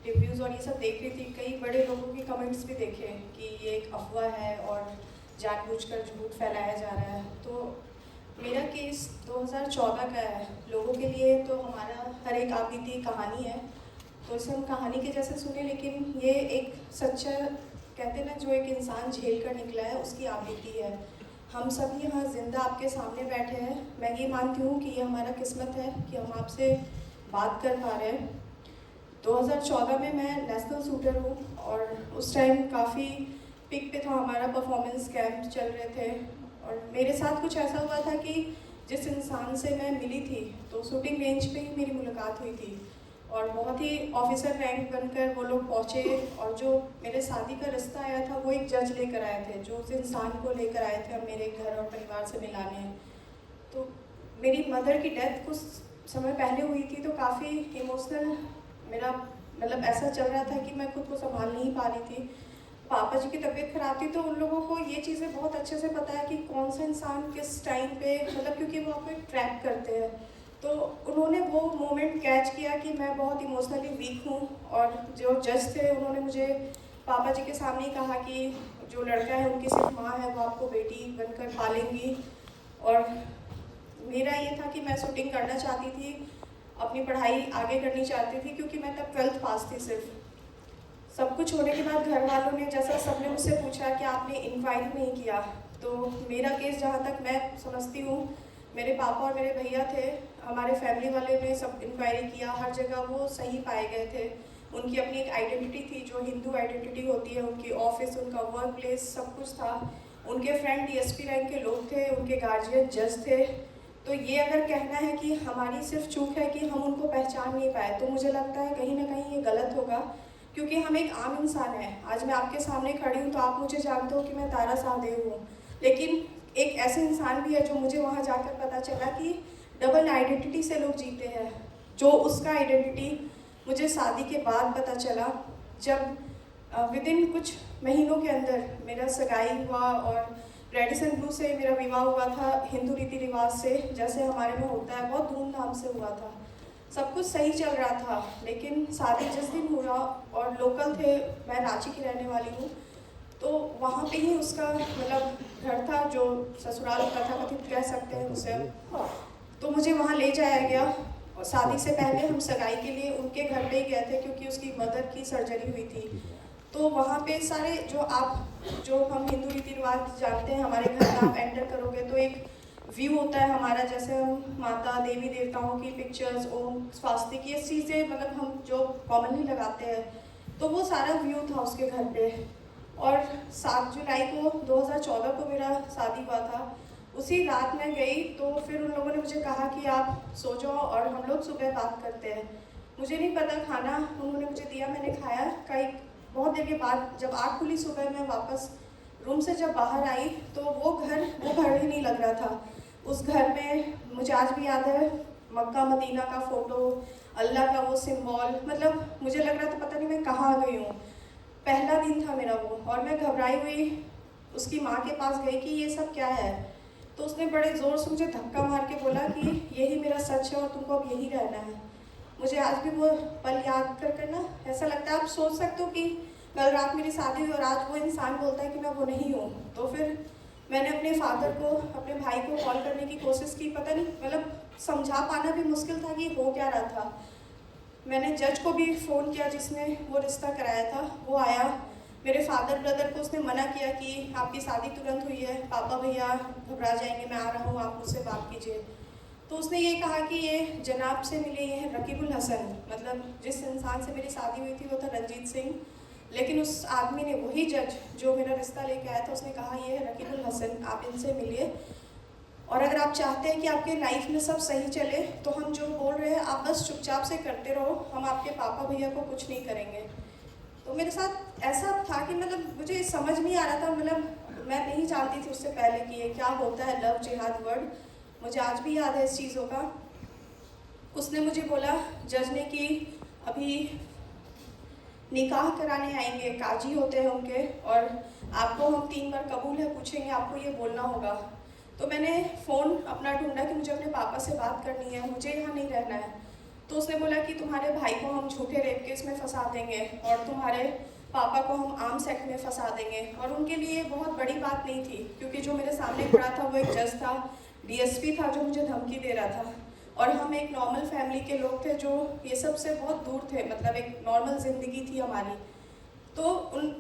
Reviews और ये सब देख रही थी, कई बड़े लोगों के कमेंट्स भी देखे कि ये एक अफवाह है और जानबूझकर झूठ फैलाया जा रहा है। तो मेरा केस 2014 का है। लोगों के लिए तो हमारा हर एक आपबीती कहानी है, तो इसे हम कहानी के जैसे सुने, लेकिन ये एक सच्चा, कहते हैं ना, जो एक इंसान झेल कर निकला है उसकी आपबीती है। हम सभी यहाँ जिंदा आपके सामने बैठे हैं। मैं ये मानती हूँ कि ये हमारा किस्मत है कि हम आपसे बात कर पा रहे हैं। 2014 में मैं नेशनल शूटर हूँ और उस टाइम काफ़ी पिक पे था हमारा, परफॉर्मेंस कैंप चल रहे थे और मेरे साथ कुछ ऐसा हुआ था कि जिस इंसान से मैं मिली थी तो शूटिंग रेंज पे ही मेरी मुलाकात हुई थी और बहुत ही ऑफिसर रैंक बनकर वो लोग पहुँचे और जो मेरे शादी का रिश्ता आया था वो एक जज लेकर आए थे, जो उस इंसान को लेकर आए थे मेरे घर और परिवार से मिलाने। तो मेरी मदर की डेथ कुछ समय पहले हुई थी, तो काफ़ी इमोशनल मेरा मतलब ऐसा चल रहा था कि मैं खुद को संभाल नहीं पा रही थी। पापा जी की तबीयत खराब थी, तो उन लोगों को ये चीज़ें बहुत अच्छे से पता है कि कौन सा इंसान किस टाइम पे, मतलब क्योंकि वो आपको एक ट्रैक करते हैं, तो उन्होंने वो मोमेंट कैच किया कि मैं बहुत इमोशनली वीक हूँ। और जो जज थे उन्होंने मुझे पापा जी के सामने ही कहा कि जो लड़का है उनकी सिर्फ माँ है, वो आपको बेटी बनकर पालेंगी। और मेरा ये था कि मैं शूटिंग करना चाहती थी, अपनी पढ़ाई आगे करनी चाहती थी, क्योंकि मैं तब 12th पास थी सिर्फ। सब कुछ होने के बाद घर वालों ने, जैसा सबने मुझसे पूछा कि आपने इंक्वायरी नहीं किया, तो मेरा केस जहाँ तक मैं समझती हूँ, मेरे पापा और मेरे भैया थे, हमारे फैमिली वाले ने सब इंक्वायरी किया, हर जगह वो सही पाए गए थे। उनकी अपनी एक आइडेंटिटी थी जो हिंदू आइडेंटिटी होती है, उनकी ऑफिस, उनका वर्क प्लेस, सब कुछ था। उनके फ्रेंड डीएसपी रैंक के लोग थे, उनके गार्जियन जज थे। तो ये अगर कहना है कि हमारी सिर्फ चूक है कि हम उनको पहचान नहीं पाए, तो मुझे लगता है कहीं ना कहीं ये गलत होगा, क्योंकि हम एक आम इंसान हैं। आज मैं आपके सामने खड़ी हूँ तो आप मुझे जानते हो कि मैं तारा शाहदेव हूँ, लेकिन एक ऐसे इंसान भी है जो मुझे वहाँ जाकर पता चला कि डबल आइडेंटिटी से लोग जीते हैं। जो उसका आइडेंटिटी मुझे शादी के बाद पता चला, जब विद इन कुछ महीनों के अंदर मेरा सगाई हुआ और रेड एंड ब्लू से मेरा विवाह हुआ था, हिंदू रीति रिवाज से, जैसे हमारे में होता है, बहुत धूमधाम से हुआ था। सब कुछ सही चल रहा था, लेकिन शादी जिस दिन हुआ, और लोकल थे, मैं रांची की रहने वाली हूँ, तो वहाँ पे ही उसका मतलब घर था, जो ससुराल तथाकथित कह सकते हैं उसे। तो मुझे वहाँ ले जाया गया और शादी से पहले हम सगाई के लिए उनके घर पे ही गए थे, क्योंकि उसकी मदर की सर्जरी हुई थी। तो वहाँ पे सारे जो हम हिंदू रीति रिवाज जानते हैं, हमारे घर में आप एंटर करोगे तो एक व्यू होता है हमारा, जैसे हम माता देवी देवताओं की पिक्चर्स, ओम स्वास्तिक, ये चीज़ें मतलब हम जो कॉमनली लगाते हैं, तो वो सारा व्यू था उसके घर पे। और 7 जुलाई को 2014 को मेरा शादी हुआ था। उसी रात मैं गई तो फिर उन लोगों ने मुझे कहा कि आप सो जाओ और हम लोग सुबह बात करते हैं। मुझे नहीं पता, खाना उन्होंने मुझे दिया, मैंने खाया। कई बहुत देर के बाद जब आँख खुली सुबह, मैं वापस रूम से जब बाहर आई तो वो घर ही नहीं लग रहा था। उस घर में मुझे आज भी याद है, मक्का मदीना का फ़ोटो, अल्लाह का वो सिंबल, मतलब मुझे लग रहा था पता नहीं मैं कहाँ आ गई हूँ। पहला दिन था मेरा वो, और मैं घबराई हुई उसकी माँ के पास गई कि ये सब क्या है। तो उसने बड़े ज़ोर से मुझे धक्का मार के बोला कि यही मेरा सच है और तुमको अब यही रहना है। मुझे आज भी वो पल याद कर कर ना ऐसा लगता है, आप सोच सकते हो कि कल रात मेरी शादी हुई और आज वो इंसान बोलता है कि मैं वो नहीं हूँ। तो फिर मैंने अपने फादर को, अपने भाई को कॉल करने की कोशिश की, पता नहीं मतलब समझा पाना भी मुश्किल था कि हो क्या रहा था। मैंने जज को भी फ़ोन किया जिसने वो रिश्ता कराया था, वो आया। मेरे फादर ब्रदर को उसने मना किया कि आपकी शादी तुरंत हुई है, पापा भैया घबरा जाएंगे, मैं आ रहा हूँ, आप मुझसे बात कीजिए। तो उसने ये कहा कि ये जनाब से मिले, ये हैं रकीबुल हसन, मतलब जिस इंसान से मेरी शादी हुई थी वो था रंजीत सिंह, लेकिन उस आदमी ने, वही जज जो मेरा रिश्ता लेके आया था, उसने कहा ये है रकीबुल हसन, आप इनसे मिलिए, और अगर आप चाहते हैं कि आपके लाइफ में सब सही चले तो हम जो बोल रहे हैं आप बस चुपचाप से करते रहो, हम आपके पापा भैया को कुछ नहीं करेंगे। तो मेरे साथ ऐसा था कि मतलब मुझे समझ नहीं आ रहा था, मतलब मैं नहीं जानती थी उससे पहले कि ये क्या होता है लव जिहाद वर्ड, मुझे आज भी याद है इस चीज़ों का। उसने मुझे बोला, जज ने, कि अभी निकाह कराने आएंगे, काजी होते हैं उनके, और आपको हम 3 बार कबूल है पूछेंगे, आपको ये बोलना होगा। तो मैंने फ़ोन अपना ढूंढा कि मुझे अपने पापा से बात करनी है, मुझे यहाँ नहीं रहना है। तो उसने बोला कि तुम्हारे भाई को हम झूठे रेप केस में फंसा देंगे और तुम्हारे पापा को हम आर्म्स एक्ट में फंसा देंगे। और उनके लिए बहुत बड़ी बात नहीं थी, क्योंकि जो मेरे सामने खड़ा था वो एक जज था, डीएसपी था जो मुझे धमकी दे रहा था, और हम एक नॉर्मल फैमिली के लोग थे जो ये सब से बहुत दूर थे, मतलब एक नॉर्मल ज़िंदगी थी हमारी। तो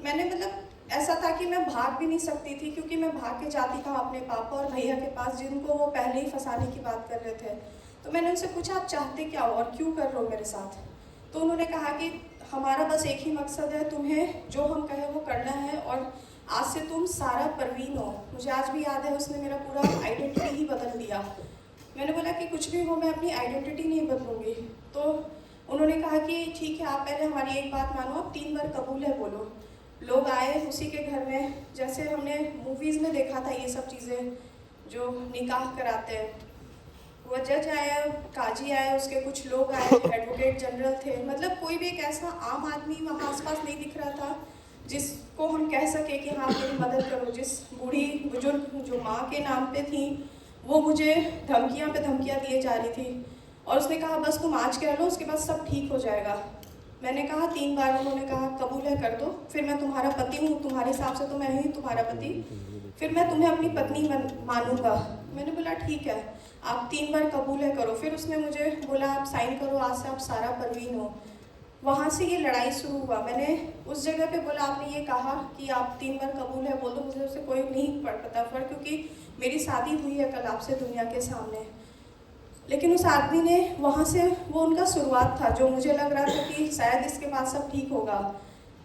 मैंने मतलब ऐसा था कि मैं भाग भी नहीं सकती थी, क्योंकि मैं भाग के जाती था अपने पापा और भैया के पास, जिनको वो पहले ही फंसाने की बात कर रहे थे। तो मैंने उनसे पूछा, आप चाहते क्या हो और क्यों कर रहे हो मेरे साथ? तो उन्होंने कहा कि हमारा बस एक ही मकसद है, तुम्हें जो हम कहें वो करना है, और आज से तुम सारा परवीन हो। मुझे आज भी याद है, उसने मेरा पूरा आइडेंटिटी ही बदल दिया। मैंने बोला कि कुछ भी हो, मैं अपनी आइडेंटिटी नहीं बदलूंगी। तो उन्होंने कहा कि ठीक है, आप पहले हमारी एक बात मानो, आप 3 बार कबूल है बोलो। लोग आए उसी के घर में, जैसे हमने मूवीज़ में देखा था ये सब चीज़ें, जो निकाह कराते हैं। वो जज आया, काजी आया, उसके कुछ लोग आए, एडवोकेट जनरल थे, मतलब कोई भी एक ऐसा आम आदमी वहाँ आसपास नहीं दिख रहा था जिसको हम कह सके कि हाँ मेरी मदद करो। जिस बूढ़ी बुजुर्ग जो माँ के नाम पे थी, वो मुझे धमकियाँ पे धमकियाँ दिए जा रही थी, और उसने कहा बस तुम आज कह लो, उसके बाद सब ठीक हो जाएगा। मैंने कहा 3 बार, उन्होंने कहा कबूल है कर दो, फिर मैं तुम्हारा पति हूँ, तुम्हारे हिसाब से तो मैं ही तुम्हारा पति, फिर मैं तुम्हें अपनी पत्नी मानूंगा। मैंने बोला ठीक है, आप 3 बार कबूल है करो। फिर उसने मुझे बोला आप साइन करो, आज से आप सारा परवीन हो। वहाँ से ये लड़ाई शुरू हुआ। मैंने उस जगह पे बोला, आपने ये कहा कि आप 3 बार कबूल है बोल दो, मुझे उससे कोई नहीं पता फर्क, क्योंकि मेरी शादी हुई है कल आपसे दुनिया के सामने। लेकिन उस आदमी ने वहाँ से, वो उनका शुरुआत था, जो मुझे लग रहा था कि शायद इसके बाद सब ठीक होगा।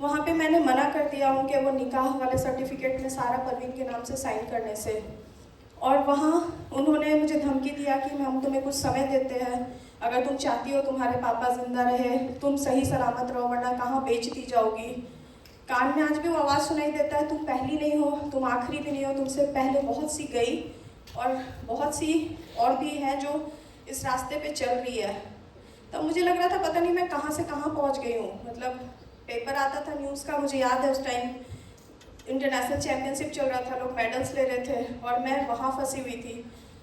वहाँ पे मैंने मना कर दिया उनके वो निकाह वाले सर्टिफिकेट में सारा परवीन के नाम से साइन करने से। और वहाँ उन्होंने मुझे धमकी दिया कि हम तुम्हें कुछ समय देते हैं, अगर तुम चाहती हो तुम्हारे पापा जिंदा रहे, तुम सही सलामत रहो, वरना कहाँ बेच दी जाओगी। कान में आज भी वो आवाज़ सुनाई देता है, तुम पहली नहीं हो, तुम आखिरी भी नहीं हो, तुमसे पहले बहुत सी गई और बहुत सी और भी हैं जो इस रास्ते पे चल रही है। तब मुझे लग रहा था पता नहीं मैं कहाँ से कहाँ पहुँच गई हूँ। मतलब पेपर आता था न्यूज़ का, मुझे याद है उस टाइम इंटरनेशनल चैम्पियनशिप चल रहा था, लोग मेडल्स ले रहे थे और मैं वहाँ फंसी हुई थी।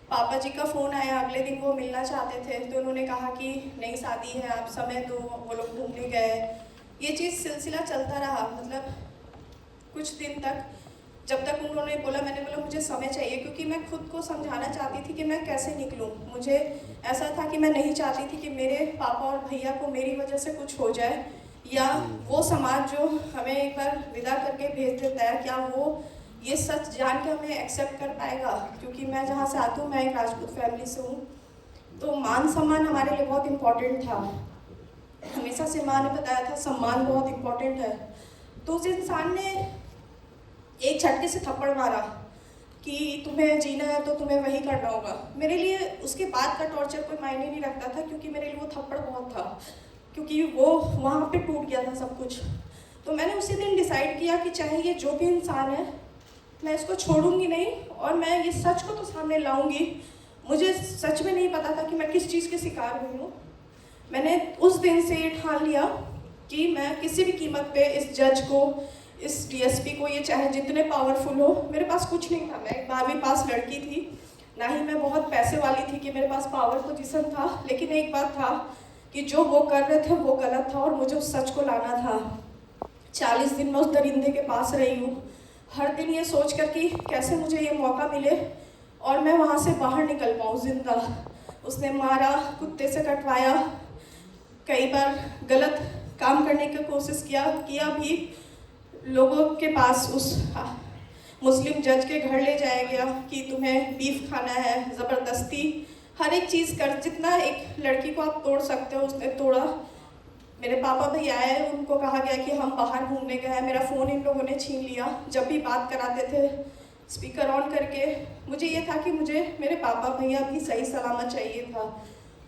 पापा जी का फ़ोन आया, अगले दिन वो मिलना चाहते थे, तो उन्होंने कहा कि नई शादी है, आप समय दो, वो लोग घूमने गए। ये चीज़ सिलसिला चलता रहा, मतलब कुछ दिन तक, जब तक उन्होंने बोला, मैंने बोला मुझे समय चाहिए, क्योंकि मैं खुद को समझाना चाहती थी कि मैं कैसे निकलूं। मुझे ऐसा था कि मैं नहीं चाहती थी कि मेरे पापा और भैया को मेरी वजह से कुछ हो जाए, या वो समाज जो हमें एक बार विदा करके भेज देता है, क्या वो ये सच जान के हमें एक्सेप्ट कर पाएगा। क्योंकि मैं जहाँ से आती हूँ, मैं एक राजपूत फैमिली से हूँ, तो मान सम्मान हमारे लिए बहुत इम्पोर्टेंट था। हमेशा से माँ ने बताया था सम्मान बहुत इम्पोर्टेंट है। तो उस इंसान ने एक झटके से थप्पड़ मारा कि तुम्हें जीना है तो तुम्हें वही करना होगा। मेरे लिए उसके बाद का टॉर्चर कोई मायने नहीं रखता था, क्योंकि मेरे लिए वो थप्पड़ बहुत था, क्योंकि वो वहाँ पे टूट गया था सब कुछ। तो मैंने उसी दिन डिसाइड किया कि चाहे ये जो भी इंसान है, मैं इसको छोड़ूंगी नहीं, और मैं ये सच को तो सामने लाऊंगी। मुझे सच में नहीं पता था कि मैं किस चीज़ की शिकार हुई हूँ। मैंने उस दिन से ये ठान लिया कि मैं किसी भी कीमत पे इस जज को, इस डीएसपी को, ये चाहे जितने पावरफुल हो, मेरे पास कुछ नहीं था, मैं एक 12वीं पास लड़की थी, ना ही मैं बहुत पैसे वाली थी कि मेरे पास पावर पोजीशन था, लेकिन एक बात था कि जो वो कर रहे थे वो गलत था और मुझे उस सच को लाना था। 40 दिन मैं उस दरिंदे के पास रही हूँ, हर दिन ये सोच कर कि कैसे मुझे ये मौका मिले और मैं वहाँ से बाहर निकल पाऊँ जिंदा। उसने मारा, कुत्ते से कटवाया, कई बार गलत काम करने की कोशिश किया भी। लोगों के पास उस मुस्लिम जज के घर ले जाया गया कि तुम्हें बीफ खाना है, ज़बरदस्ती हर एक चीज़ कर, जितना एक लड़की को आप तोड़ सकते हो उसने तोड़ा। मेरे पापा भी आए, उनको कहा गया कि हम बाहर घूमने गए हैं, मेरा फ़ोन इन लोगों ने छीन लिया। जब भी बात कराते थे स्पीकर ऑन करके, मुझे ये था कि मुझे मेरे पापा भैया भी सही सलामत चाहिए था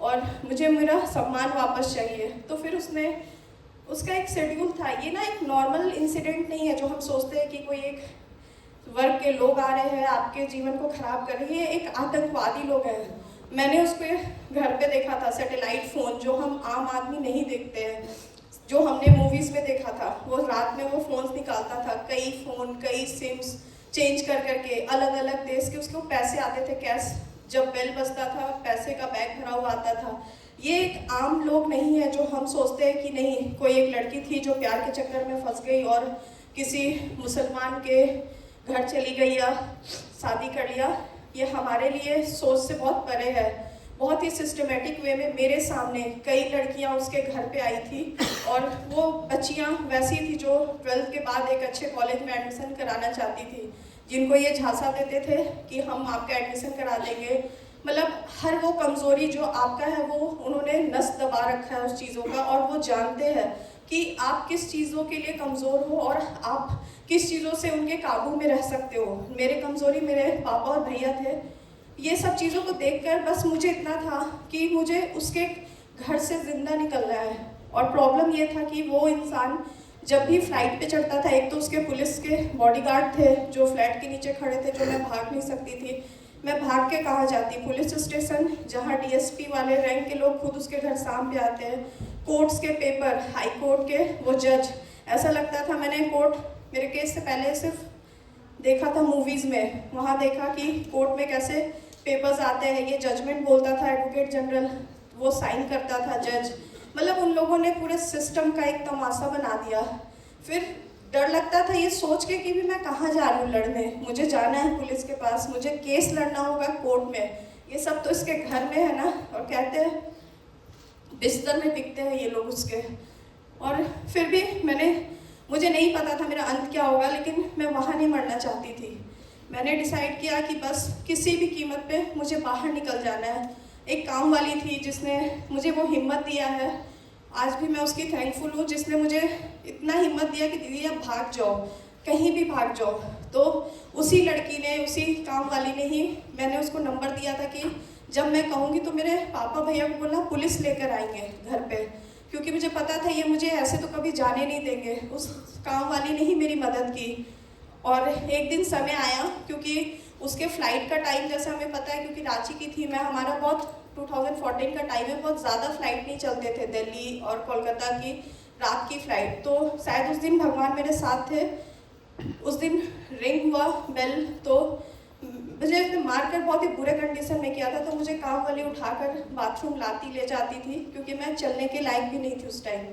और मुझे मेरा सम्मान वापस चाहिए। तो फिर उसका एक शेड्यूल था। ये ना एक नॉर्मल इंसिडेंट नहीं है जो हम सोचते हैं कि कोई एक वर्ग के लोग आ रहे हैं आपके जीवन को खराब कर रहे हैं। एक आतंकवादी लोग हैं। मैंने उस पर घर पे देखा था सैटेलाइट फ़ोन, जो हम आम आदमी नहीं देखते हैं, जो हमने मूवीज़ में देखा था। वो रात में वो फ़ोन्स निकालता था, कई फ़ोन, कई सिम्स चेंज कर करके, अलग अलग देश के उसके पैसे आते थे कैश। जब बेल बजता था पैसे का बैग भरा हुआ आता था। ये एक आम लोग नहीं है जो हम सोचते हैं कि नहीं, कोई एक लड़की थी जो प्यार के चक्कर में फंस गई और किसी मुसलमान के घर चली गई या शादी कर लिया। ये हमारे लिए सोच से बहुत परे है। बहुत ही सिस्टमेटिक वे में मेरे सामने कई लड़कियां उसके घर पे आई थी और वो बच्चियां वैसी थी जो 12th के बाद एक अच्छे कॉलेज में एडमिशन कराना चाहती थी, जिनको ये झांसा देते थे कि हम आपका एडमिशन करा देंगे। मतलब हर वो कमज़ोरी जो आपका है वो उन्होंने नस दबा रखा है उस चीज़ों का, और वो जानते हैं कि आप किस चीज़ों के लिए कमज़ोर हो और आप किस चीज़ों से उनके काबू में रह सकते हो। मेरे कमज़ोरी मेरे पापा और भैया थे। ये सब चीज़ों को देखकर बस मुझे इतना था कि मुझे उसके घर से ज़िंदा निकलना है। और प्रॉब्लम ये था कि वो इंसान जब भी फ्लाइट पे चढ़ता था, एक तो उसके पुलिस के बॉडीगार्ड थे जो फ्लैट के नीचे खड़े थे, जो मैं भाग नहीं सकती थी। मैं भाग के कहाँ जाती? पुलिस स्टेशन, जहाँ डीएसपी वाले रैंक के लोग खुद उसके घर सामने आते हैं, कोर्ट्स के पेपर, हाई कोर्ट के वो जज। ऐसा लगता था मैंने कोर्ट मेरे केस से पहले सिर्फ देखा था मूवीज़ में, वहाँ देखा कि कोर्ट में कैसे पेपर्स आते हैं, ये जजमेंट बोलता था एडवोकेट जनरल, वो साइन करता था जज। मतलब उन लोगों ने पूरे सिस्टम का एक तमाशा बना दिया। फिर डर लगता था ये सोच के कि भी मैं कहाँ जा रही हूँ लड़ने, मुझे जाना है पुलिस के पास, मुझे केस लड़ना होगा कोर्ट में। ये सब तो इसके घर में है ना, और कहते हैं बिस्तर में टिकते हैं ये लोग उसके। और फिर भी मुझे नहीं पता था मेरा अंत क्या होगा, लेकिन मैं वहाँ नहीं मरना चाहती थी। मैंने डिसाइड किया कि बस किसी भी कीमत पे मुझे बाहर निकल जाना है। एक काम वाली थी जिसने मुझे वो हिम्मत दिया है, आज भी मैं उसकी थैंकफुल हूँ, जिसने मुझे इतना हिम्मत दिया कि दीदी आप भाग जाओ, कहीं भी भाग जाओ। तो उसी लड़की ने, उसी काम वाली ने ही, मैंने उसको नंबर दिया था कि जब मैं कहूँगी तो मेरे पापा भैया को बोलना पुलिस लेकर आएंगे घर पे, क्योंकि मुझे पता था ये मुझे ऐसे तो कभी जाने नहीं देंगे। उस काम वाली ने ही मेरी मदद की। और एक दिन समय आया, क्योंकि उसके फ़्लाइट का टाइम जैसे हमें पता है, क्योंकि रांची की थी मैं, हमारा बहुत 2014 का टाइम है, बहुत ज़्यादा फ्लाइट नहीं चलते थे दिल्ली और कोलकाता की रात की फ़्लाइट। तो शायद उस दिन भगवान मेरे साथ थे। उस दिन रिंग हुआ बेल, तो मुझे मार कर बहुत ही बुरे कंडीशन में किया था, तो मुझे काम वाली उठाकर बाथरूम लाती ले जाती थी, क्योंकि मैं चलने के लायक भी नहीं थी उस टाइम।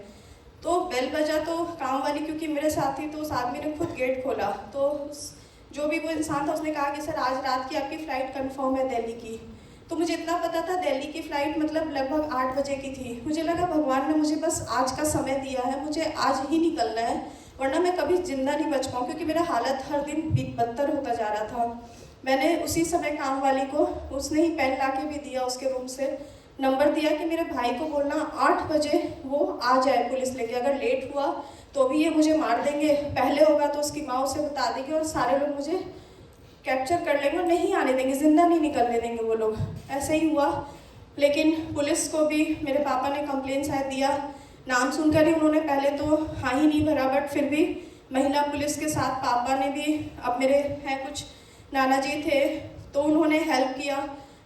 तो बेल बजा तो काम वाली क्योंकि मेरे साथ थी, तो उस आदमी ने खुद गेट खोला। तो जो भी वो इंसान था उसने कहा कि सर आज रात की आपकी फ़्लाइट कंफर्म है दिल्ली की। तो मुझे इतना पता था दिल्ली की फ़्लाइट मतलब लगभग 8 बजे की थी। मुझे लगा भगवान ने मुझे बस आज का समय दिया है, मुझे आज ही निकलना है, वरना मैं कभी ज़िंदा नहीं बच पाऊँ, क्योंकि मेरा हालत हर दिन बदतर होता जा रहा था। मैंने उसी समय काम वाली को, उसने ही पेन ला के भी दिया उसके रूम से, नंबर दिया कि मेरे भाई को बोलना 8 बजे वो आ जाए पुलिस लेके, अगर लेट हुआ तो भी ये मुझे मार देंगे, पहले होगा तो उसकी माँ उसे बता देगी और सारे लोग मुझे कैप्चर कर लेंगे और नहीं आने देंगे, ज़िंदा नहीं निकलने देंगे वो लोग। ऐसे ही हुआ। लेकिन पुलिस को भी मेरे पापा ने कंप्लेन शायद दिया, नाम सुनकर ही उन्होंने पहले तो हाँ ही नहीं भरा, बट फिर भी महिला पुलिस के साथ पापा ने भी, अब मेरे हैं कुछ नाना जी थे तो उन्होंने हेल्प किया।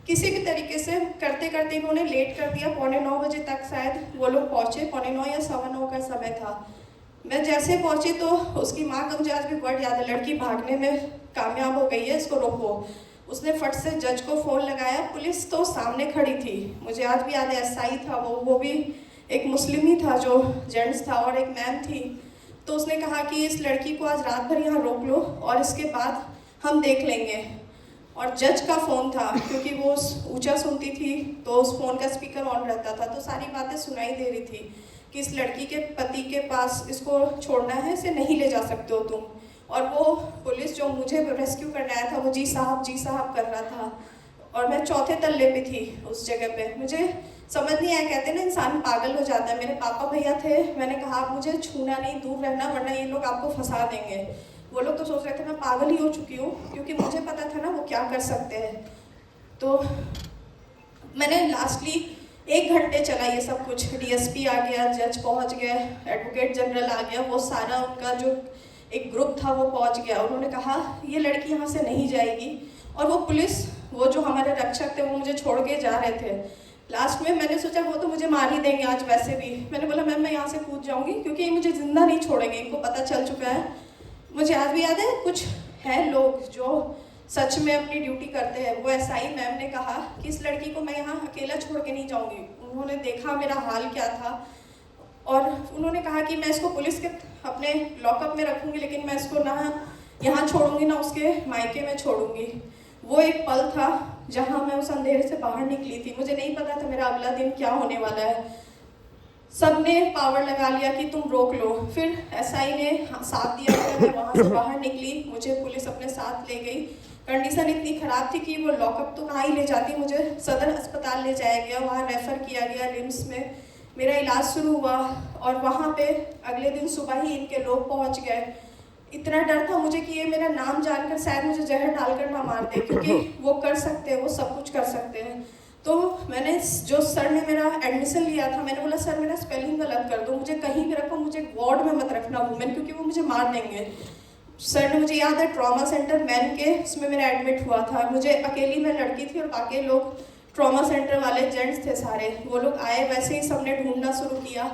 किसी भी तरीके से करते करते इन्होंने लेट कर दिया, 8:45 बजे तक शायद वो लोग पहुँचे, 8:45 या 9:15 का समय था। मैं जैसे पहुँची तो उसकी माँ का मुझे आज भी वर्ड याद है, लड़की भागने में कामयाब हो गई है, इसको रोको। उसने फट से जज को फ़ोन लगाया, पुलिस तो सामने खड़ी थी, मुझे आज भी याद है, एसआई था वो भी एक मुस्लिम ही था जो जेंट्स था, और एक मैम थी। तो उसने कहा कि इस लड़की को आज रात भर यहाँ रोक लो और इसके बाद हम देख लेंगे। और जज का फ़ोन था, क्योंकि वो ऊंचा सुनती थी तो उस फ़ोन का स्पीकर ऑन रहता था, तो सारी बातें सुनाई दे रही थी कि इस लड़की के पति के पास इसको छोड़ना है, इसे नहीं ले जा सकते हो तुम। और वो पुलिस जो मुझे रेस्क्यू करने आया था वो जी साहब कर रहा था, और मैं चौथे तल्ले पे थी उस जगह पे। मुझे समझ नहीं आया, कहते ना इंसान पागल हो जाता है। मेरे पापा भैया थे, मैंने कहा आप मुझे छूना नहीं, दूर रहना, वरना ये लोग आपको फंसा देंगे। वो लोग तो सोच रहे थे मैं पागल ही हो चुकी हूँ, क्योंकि मुझे पता था ना वो क्या कर सकते हैं। तो मैंने लास्टली 1 घंटे चला ये सब कुछ, डीएसपी आ गया, जज पहुँच गए, एडवोकेट जनरल आ गया, वो सारा उनका जो एक ग्रुप था वो पहुँच गया। उन्होंने कहा ये लड़की यहाँ से नहीं जाएगी, और वो पुलिस, वो जो हमारे रक्षक थे वो मुझे छोड़ के जा रहे थे। लास्ट में मैंने सोचा वो तो मुझे मार ही देंगे आज वैसे भी, मैंने बोला मैम मैं यहाँ से कूद जाऊँगी, क्योंकि ये मुझे ज़िंदा नहीं छोड़ेंगे, इनको पता चल चुका है। मुझे आज भी याद है, कुछ हैं लोग जो सच में अपनी ड्यूटी करते हैं। वो एसआई मैम ने कहा कि इस लड़की को मैं यहाँ अकेला छोड़ के नहीं जाऊँगी। उन्होंने देखा मेरा हाल क्या था और उन्होंने कहा कि मैं इसको पुलिस के अपने लॉकअप में रखूँगी, लेकिन मैं इसको ना यहाँ छोड़ूंगी ना उसके मायके में छोड़ूंगी। वो एक पल था जहाँ मैं उस अंधेरे से बाहर निकली थी। मुझे नहीं पता था मेरा अगला दिन क्या होने वाला है। सबने पावर लगा लिया कि तुम रोक लो। फिर एसआई ने साथ दिया कि मैं वहाँ से बाहर निकली। मुझे पुलिस अपने साथ ले गई। कंडीशन इतनी ख़राब थी कि वो लॉकअप तो कहाँ ही ले जाती, मुझे सदर अस्पताल ले जाया गया, वहाँ रेफ़र किया गया रिम्स में। मेरा इलाज शुरू हुआ और वहाँ पे अगले दिन सुबह ही इनके लोग पहुँच गए। इतना डर था मुझे कि ये मेरा नाम जानकर शायद मुझे जहर डालकर ना मार दे, क्योंकि वो कर सकते हैं, वो सब कुछ कर सकते हैं। तो मैंने जो सर ने मेरा एडमिशन लिया था, मैंने बोला सर मेरा स्पेलिंग गलत कर दो, मुझे कहीं भी रखो, मुझे वार्ड में मत रखना वुमेन, क्योंकि वो मुझे मार देंगे। सर ने, मुझे याद है ट्रॉमा सेंटर मैन के उसमें मेरा एडमिट हुआ था। मुझे अकेली मैं लड़की थी और बाकी लोग ट्रॉमा सेंटर वाले जेंट्स थे सारे। वो लोग आए, वैसे ही सबने ढूंढना शुरू किया।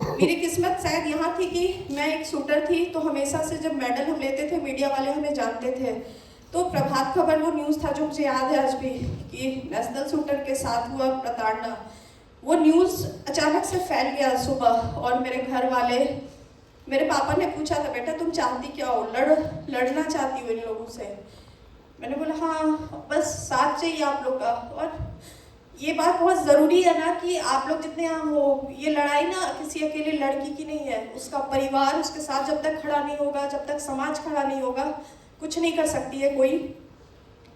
मेरी किस्मत शायद यहाँ थी कि मैं एक शूटर थी, तो हमेशा से जब मेडल हम लेते थे मीडिया वाले हमें जानते थे। तो प्रभात खबर वो न्यूज़ था जो मुझे याद है आज भी कि नेशनल शूटर के साथ हुआ प्रताड़ना। वो न्यूज़ अचानक से फैल गया सुबह और मेरे घर वाले, मेरे पापा ने पूछा था बेटा तुम चाहती क्या हो, लड़ना चाहती हो इन लोगों से? मैंने बोला हाँ, बस साथ चाहिए आप लोग का। और ये बात बहुत ज़रूरी है ना कि आप लोग जितने आम हो, ये लड़ाई ना किसी अकेले लड़की की नहीं है, उसका परिवार उसके साथ जब तक खड़ा नहीं होगा, जब तक समाज खड़ा नहीं होगा, कुछ नहीं कर सकती है कोई।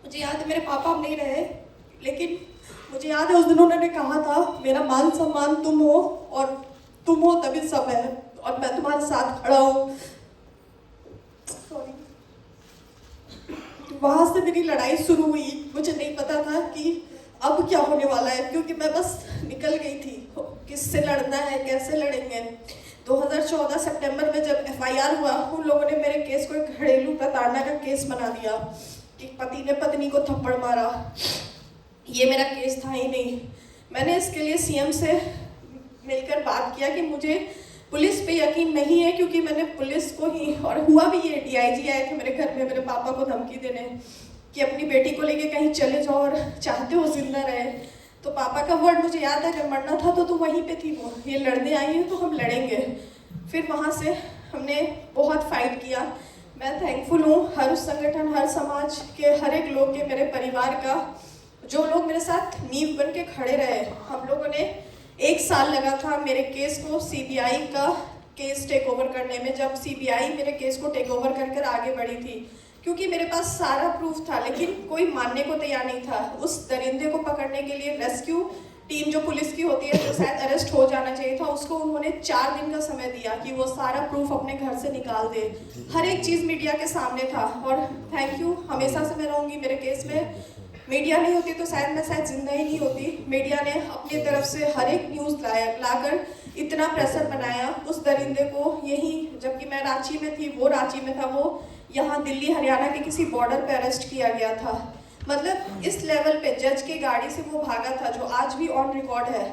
मुझे याद है मेरे पापा अब नहीं रहे, लेकिन मुझे याद है उस दिन उन्होंने कहा था मेरा मान सम्मान तुम हो और तुम हो तभी सब है और मैं तुम्हारे साथ खड़ा हूँ। वहाँ से मेरी लड़ाई शुरू हुई। मुझे नहीं पता था कि अब क्या होने वाला है, क्योंकि मैं बस निकल गई थी। किससे लड़ना है, कैसे लड़ेंगे। 2014 सितंबर में जब एफआईआर हुआ, उन लोगों ने मेरे केस को एक घरेलू प्रताड़ना का केस बना दिया कि पति ने पत्नी को थप्पड़ मारा। ये मेरा केस था ही नहीं। मैंने इसके लिए सीएम से मिलकर बात किया कि मुझे पुलिस पे यकीन नहीं है, क्योंकि मैंने पुलिस को ही, और हुआ भी ये, डीआईजी आए थे मेरे घर में मेरे पापा को धमकी देने कि अपनी बेटी को लेके कहीं चले जाओ और चाहते हो जिंदा रहे। तो पापा का वर्ड मुझे याद है, अगर मरना था तो तुम वहीं पे थी, वो ये लड़ने आई है तो हम लड़ेंगे। फिर वहाँ से हमने बहुत फाइट किया। मैं थैंकफुल हूँ हर उस संगठन, हर समाज के हर एक लोग के, मेरे परिवार का, जो लोग मेरे साथ नींव बन के खड़े रहे। हम लोगों ने 1 साल लगा था मेरे केस को सीबीआई का केस टेक ओवर करने में। जब सीबीआई मेरे केस को टेक ओवर कर आगे बढ़ी थी, क्योंकि मेरे पास सारा प्रूफ था, लेकिन कोई मानने को तैयार नहीं था। उस दरिंदे को पकड़ने के लिए रेस्क्यू टीम जो पुलिस की होती है, जो शायद अरेस्ट हो जाना चाहिए था, उसको उन्होंने 4 दिन का समय दिया कि वो सारा प्रूफ अपने घर से निकाल दे। हर एक चीज़ मीडिया के सामने था। और थैंक यू, हमेशा से मैं रहूँगी मेरे केस में। मीडिया नहीं होती तो शायद मैं जिंदा ही नहीं होती। मीडिया ने अपनी तरफ से हर एक न्यूज़ लाकर इतना प्रेशर बनाया उस दरिंदे को। यहीं, जबकि मैं रांची में थी, वो रांची में था, वो यहाँ दिल्ली हरियाणा के किसी बॉर्डर पे अरेस्ट किया गया था। मतलब इस लेवल पे जज के गाड़ी से वो भागा था, जो आज भी ऑन रिकॉर्ड है।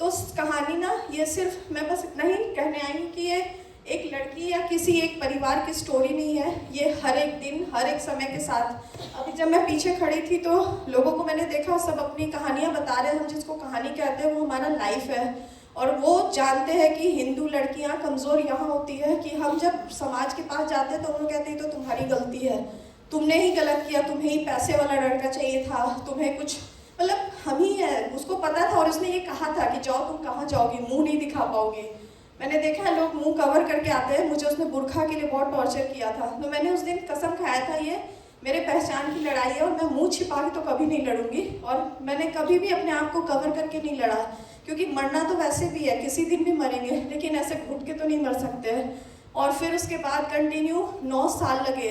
तो कहानी ना, ये सिर्फ मैं बस इतना ही कहने आई हूँ कि ये एक लड़की या किसी एक परिवार की स्टोरी नहीं है। ये हर एक दिन, हर एक समय के साथ। अभी जब मैं पीछे खड़ी थी तो लोगों को मैंने देखा, सब अपनी कहानियाँ बता रहे हैं। हम जिसको कहानी कहते हैं वो हमारा लाइफ है। और वो जानते हैं कि हिंदू लड़कियां कमज़ोर यहाँ होती है कि हम जब समाज के पास जाते हैं तो उन्होंने कहते हैं तो तुम्हारी गलती है, तुमने ही गलत किया, तुम्हें ही पैसे वाला लड़का चाहिए था, तुम्हें कुछ, मतलब हम ही है। उसको पता था और उसने ये कहा था कि जाओ, तुम कहाँ जाओगी, मुंह नहीं दिखा पाओगी। मैंने देखा है लोग मुंह कवर करके आते हैं। मुझे उसने बुरखा के लिए बहुत टॉर्चर किया था। तो मैंने उस दिन कसम खाया था ये मेरे पहचान की लड़ाई है और मैं मुंह छिपा के तो कभी नहीं लड़ूंगी। और मैंने कभी भी अपने आप को कवर करके नहीं लड़ा, क्योंकि मरना तो वैसे भी है, किसी दिन भी मरेंगे, लेकिन ऐसे घुट के तो नहीं मर सकते। और फिर उसके बाद कंटिन्यू 9 साल लगे।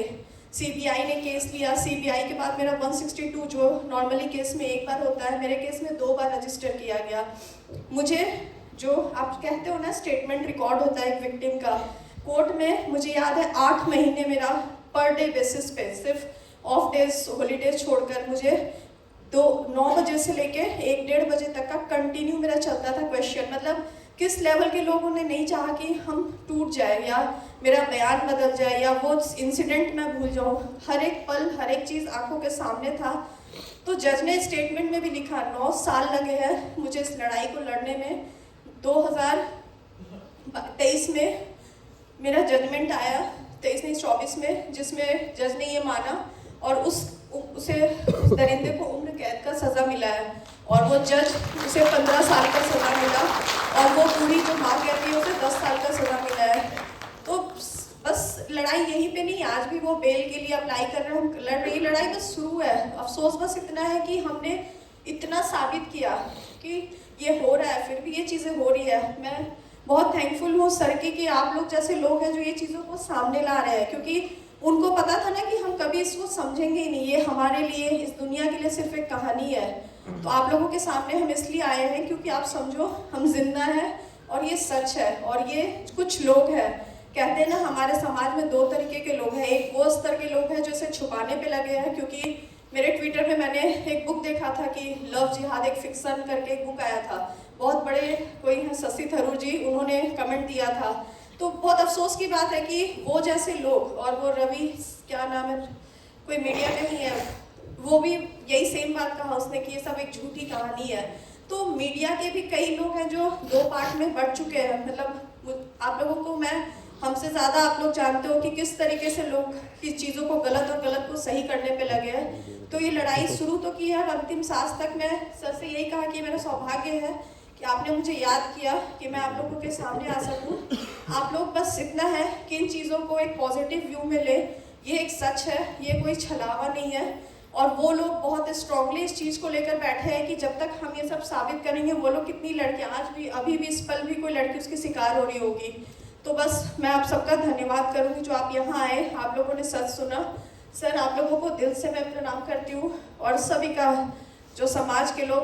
सीबीआई ने केस लिया। सीबीआई के बाद मेरा 162 जो नॉर्मली केस में एक बार होता है, मेरे केस में 2 बार रजिस्टर किया गया। मुझे, जो आप कहते हो ना स्टेटमेंट रिकॉर्ड होता है एक विक्टिम का, कोर्ट में मुझे याद है 8 महीने मेरा पर डे बेसिस पे, सिर्फ ऑफ डेज हॉलीडेज छोड़कर, मुझे 9 बजे से लेके 1-1:30 बजे तक का कंटिन्यू मेरा चलता था क्वेश्चन। मतलब किस लेवल के लोगों ने नहीं चाहा कि हम टूट जाए या मेरा बयान बदल जाए या वो इंसिडेंट मैं भूल जाऊँ। हर एक पल, हर एक चीज़ आंखों के सामने था। तो जज ने स्टेटमेंट में भी लिखा 9 साल लगे हैं मुझे इस लड़ाई को लड़ने में। 2023 में मेरा जजमेंट आया, 23 नहीं 24 में, जिसमें जज ने ये माना और उसे दरिंदे को उम्र कैद का सज़ा मिला है और वो जज उसे 15 साल का सज़ा मिला और वो पूरी जो माँ कहती है उसे 10 साल का सज़ा मिला है। तो बस लड़ाई यहीं पे नहीं, आज भी वो बेल के लिए अप्लाई कर रहे हैं, हम लड़ रही लड़ाई बस शुरू है। अफसोस बस इतना है कि हमने इतना साबित किया कि ये हो रहा है, फिर भी ये चीज़ें हो रही है। मैं बहुत थैंकफुल हूँ सर की कि आप लोग जैसे लोग हैं जो ये चीज़ों को सामने ला रहे हैं, क्योंकि उनको पता था ना कि हम कभी इसको समझेंगे ही नहीं, ये हमारे लिए, इस दुनिया के लिए सिर्फ एक कहानी है। तो आप लोगों के सामने हम इसलिए आए हैं क्योंकि आप समझो हम जिंदा हैं और ये सच है। और ये कुछ लोग हैं, कहते हैं ना हमारे समाज में 2 तरीके के लोग हैं। एक वो स्तर के लोग हैं जो इसे छुपाने पे लगे हैं, क्योंकि मेरे ट्विटर में मैंने एक बुक देखा था कि लव जिहाद, एक फिक्सन करके एक बुक आया था, बहुत बड़े कोई हैं शशि थरूर जी, उन्होंने कमेंट दिया था। तो बहुत अफसोस की बात है कि वो जैसे लोग, और वो रवि क्या नाम है, कोई मीडिया में ही है, वो भी यही सेम बात कहा उसने कि ये सब एक झूठी कहानी है। तो मीडिया के भी कई लोग हैं जो 2 पार्ट में बढ़ चुके हैं। मतलब आप लोगों को, मैं हमसे ज़्यादा आप लोग जानते हो कि किस तरीके से लोग किस चीज़ों को गलत और गलत को सही करने पे लगे हैं। तो ये लड़ाई शुरू तो की है, अंतिम सांस तक मैं सर से यही कहा कि मेरा सौभाग्य है कि आपने मुझे याद किया कि मैं आप लोगों के सामने आ सकूं। आप लोग बस इतना है कि इन चीज़ों को एक पॉजिटिव व्यू में ले, ये एक सच है, ये कोई छलावा नहीं है। और वो लोग बहुत स्ट्रांगली इस चीज़ को लेकर बैठे हैं कि जब तक हम ये सब साबित करेंगे, वो लोग कितनी लड़कियाँ आज भी, अभी भी इस पल भी कोई लड़की उसकी शिकार हो रही होगी। तो बस मैं आप सबका धन्यवाद करूँगी जो आप यहाँ आए, आप लोगों ने सच सुना। सर आप लोगों को दिल से मैं प्रणाम करती हूँ और सभी का, जो समाज के लोग